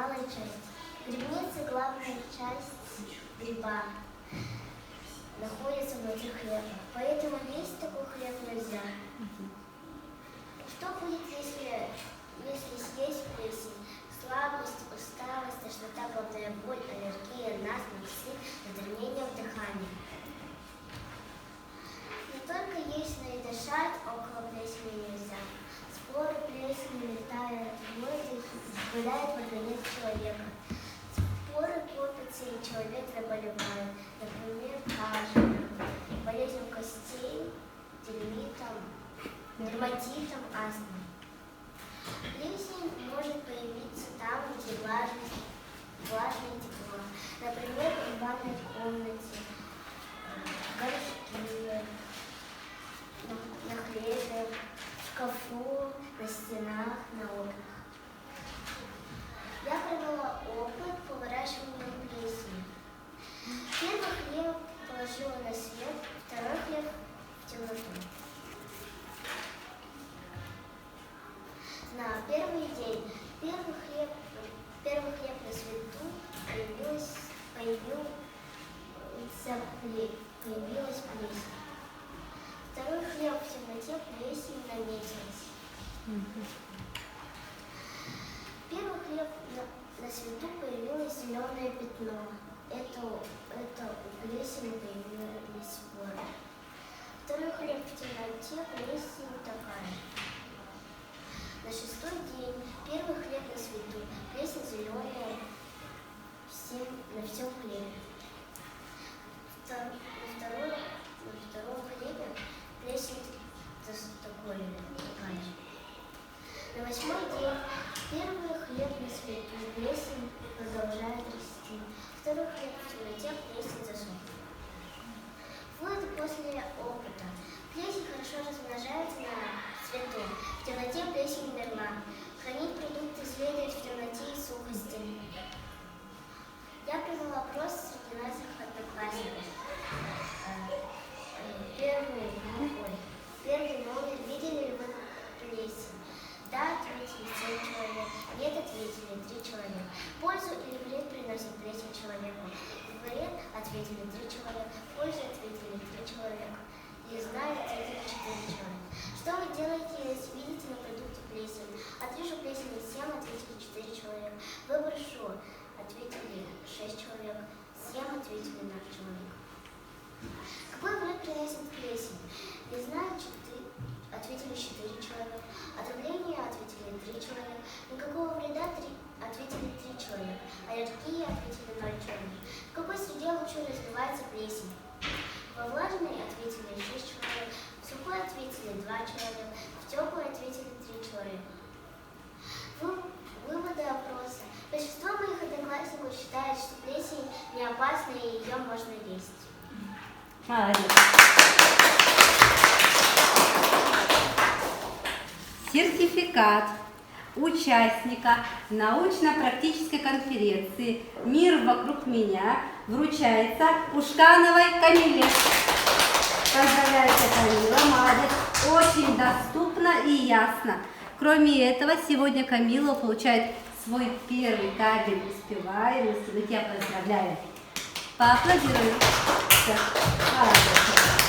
малая часть. Грибница – главная часть гриба. Находится внутри хлеба. Поэтому есть такой хлеб нельзя. Что будет, если съесть плесень? Слабость, усталость, тошнота, головная боль, аллергия, насморк, сыпь, затруднение в дыхании. Не только есть, но и дышать около плесени нельзя. Споры плесени летают в воздух и попадают в организм человека. Споры копятся, и человек заболевает. Например, кашлем, болезнью костей, дерматитом, астмой. Плесень может появиться там, где влажное тепло. Например, в ванной комнате, горшке, на хлебе, в шкафу, на стенах, на окнах. Я провела опыт по выращиванию плесени. Первый хлеб положила на свет, второй хлеб в темноту. На первый день первый хлеб на свету появилась плесень. Второй хлеб в темноте плесень наметилась. Первый хлеб на свету появилось зеленое пятно. Это у плесени появились споры. Второй хлеб в темноте плесень такая же. На шестой день первый хлеб на свету, плесень зеленая на всем хлебе. На втором хлебе плесень такая же. На восьмой день первый хлеб на свету, плесень продолжает расти. Второй хлеб в темноте, плесень засохла. Вот после опыта. Плесень хорошо размножается на свету. В темноте плесень умерла. Хранить продукты следует в темноте и сухости. Я провела опрос среди наших одноклассников. Первый номер. Видели ли вы плесень? Да, ответили 7 человек. Нет, ответили 3 человека. Пользу или вред приносит плесень человеку? Вред ответили 3 человека. Пользу ответили 3 человека. Не знаю, ответили 4 человека. Что вы делаете, если видите на продукте плесень? Отрежу плесень 7, ответили 4 человека. Выброшу, ответили 6 человек. 7 ответили 0 человек. Какой вред приносит плесень? Не знаю, ответили 4 человека. Отравление ответили 3 человека. Никакого вреда ответили 3 человека. Аллергии ответили 0 человек. В какой среде лучше развивается плесень? Во влажной ответили 6 человек. В сухой ответили 2 человека. В теплой ответили 3 человека. Выводы опроса. Большинство моих одноклассников считают, что плесень не опасна и ее можно есть. Молодец. Сертификат участника научно-практической конференции «Мир вокруг меня» вручается Ушкановой Камиле. Поздравляю тебя, Камила, молодец. Очень доступно и ясно. Кроме этого, сегодня Камила получает свой первый табель успеваемости. Мы тебя поздравляем. Поаплодируем. Молодец.